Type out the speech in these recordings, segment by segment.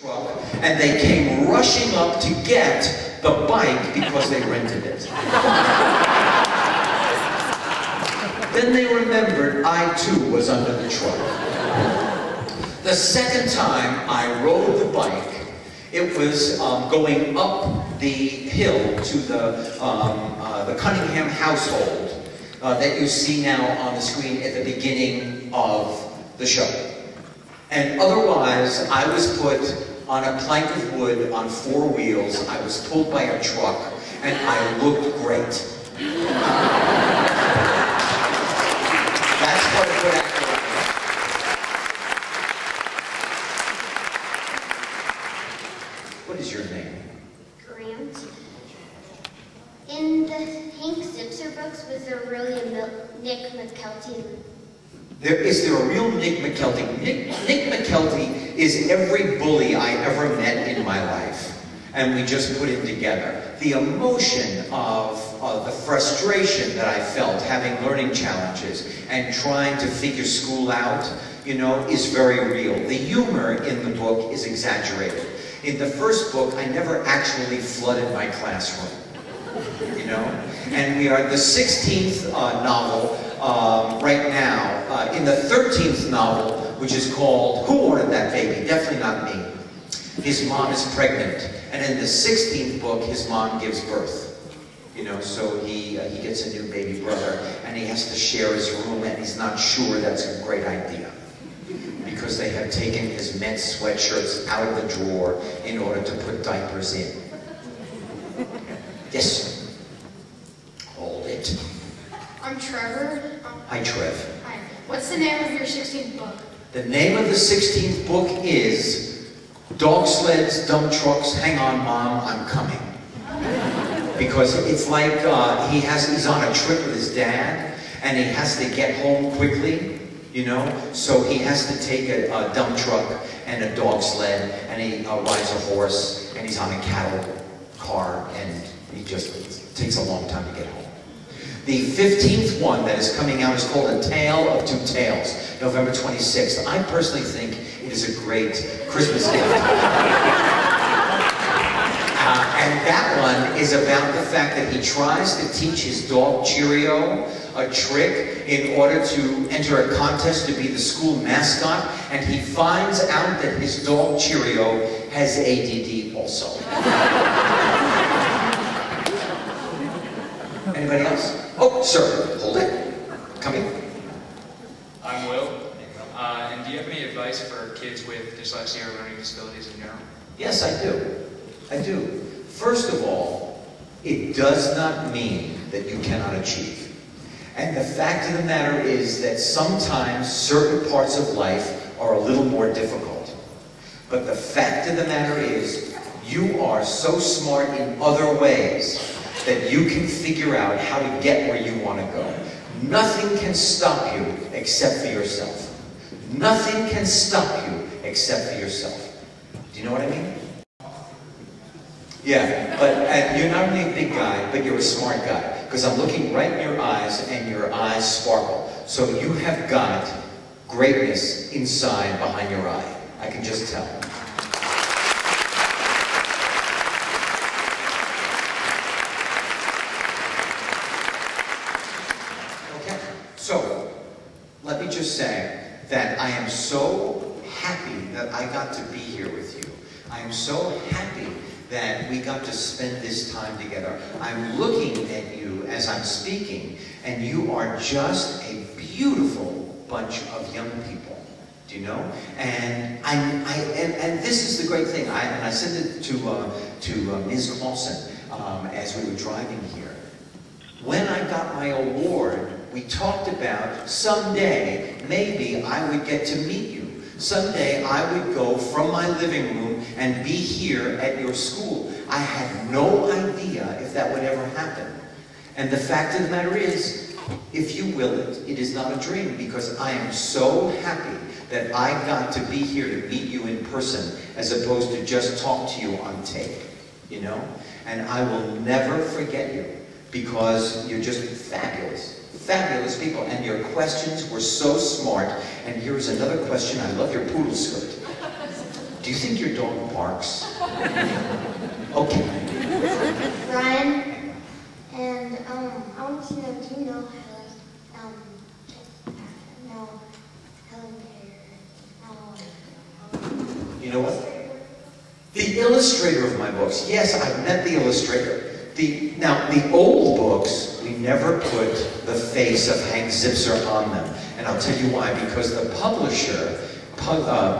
truck, and they came rushing up to get the bike because they rented it. Then they remembered I too was under the truck. The second time I rode the bike, it was going up the hill to the Cunningham household that you see now on the screen at the beginning of the show. And otherwise, I was put on a plank of wood on 4 wheels. I was pulled by a truck, and I looked great. That's what a good actor is. What is your name? Grant. In the Hank Zipser books, was there really a Nick McKelty? Is there a real Nick McKelty? Nick McKelty is every bully I ever met in my life, and we just put it together. The emotion of the frustration that I felt having learning challenges and trying to figure school out, you know, is very real. The humor in the book is exaggerated. In the first book, I never actually flooded my classroom, you know? And we are at the 16th novel right now. In the 13th novel, which is called Who Ordered That Baby? Definitely not me. His mom is pregnant. And in the 16th book, his mom gives birth. You know, so he gets a new baby brother, and he has to share his room, and he's not sure that's a great idea, because they have taken his men's sweatshirts out of the drawer in order to put diapers in. Yes. Hold it. I'm Trevor. Hi, Trev. Hi. What's the name of your 16th book? The name of the 16th book is Dog Sleds, Dump Trucks, Hang On Mom, I'm Coming. Because it's like he's on a trip with his dad, and he has to get home quickly, you know? So he has to take a dump truck and a dog sled, and he rides a horse, and he's on a cattle car, and it takes a long time to get home. The 15th one that is coming out is called A Tale of Two Tales, November 26th. I personally think it is a great Christmas gift. And that one is about the fact that he tries to teach his dog Cheerio a trick in order to enter a contest to be the school mascot, and he finds out that his dog Cheerio has ADD also. Anybody else? Oh, sir, hold it. Coming. I'm Will. And do you have any advice for kids with dyslexia or learning disabilities in general? Yes, I do. I do. First of all, it does not mean that you cannot achieve. And the fact of the matter is that sometimes certain parts of life are a little more difficult. But the fact of the matter is, you are so smart in other ways that you can figure out how to get where you want to go. Nothing can stop you except for yourself. Nothing can stop you except for yourself. Do you know what I mean? Yeah, but you're not only a big guy, but you're a smart guy. Because I'm looking right in your eyes, and your eyes sparkle. So you have got greatness inside behind your eye. I can just tell. Okay, so let me just say that I am so happy that I got to be here with you. I am so happy that we got to spend this time together. I'm looking at you as I'm speaking, and you are just a beautiful bunch of young people. Do you know? And and this is the great thing. I said it to Ms. Clausen as we were driving here. When I got my award, we talked about someday maybe I would get to meet you. Someday I would go from my living room and be here at your school. I had no idea if that would ever happen. And the fact of the matter is, if you will it, it is not a dream, because I am so happy that I got to be here to meet you in person as opposed to just talk to you on tape, you know? And I will never forget you, because you're just fabulous. Fabulous people, and your questions were so smart. And here's another question. I love your poodle skirt. Do you think your dog barks? Okay. Ryan, and I want to know, do you know Helen Keller? You know what? The illustrator of my books. Yes, I've met the illustrator. Now, the old books, we never put the face of Hank Zipser on them. And I'll tell you why. Because the publisher,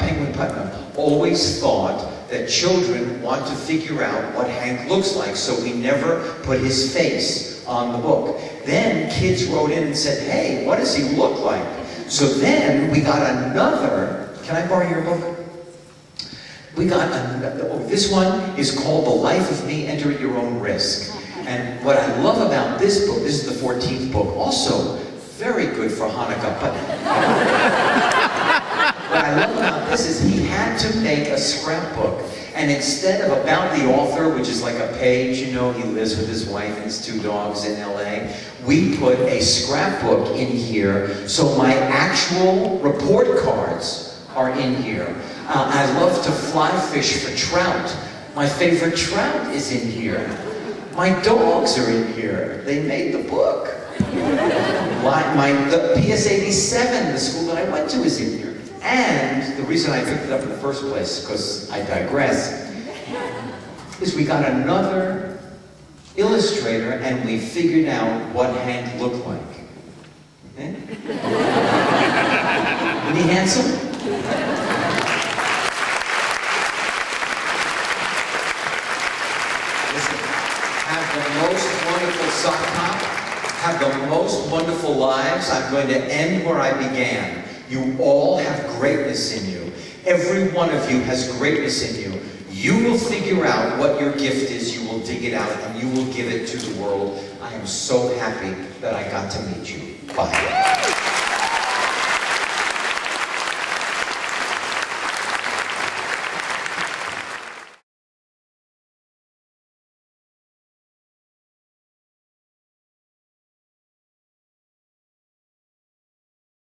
Penguin Putnam, always thought that children want to figure out what Hank looks like, so we never put his face on the book. Then kids wrote in and said, hey, what does he look like? So then we got another, can I borrow your book? We got another, this one is called The Life of Me, Enter at Your Own Risk. And what I love about this book, this is the 14th book, also very good for Hanukkah, but what I love about this is he had to make a scrapbook. And instead of about the author, which is like a page, you know, he lives with his wife and his 2 dogs in LA, we put a scrapbook in here, so my actual report cards are in here. I love to fly fish for trout. My favorite trout is in here. My dogs are in here. They made the book. The PS 87, the school that I went to, is in here. And the reason I picked it up in the first place, because I digress, is we got another illustrator and we figured out what Hank looked like. Eh? Isn't he handsome? Listen, have the most wonderful sock top, have the most wonderful lives. I'm going to end where I began. You all have greatness in you. Every one of you has greatness in you. You will figure out what your gift is, you will dig it out, and you will give it to the world. I am so happy that I got to meet you. Bye.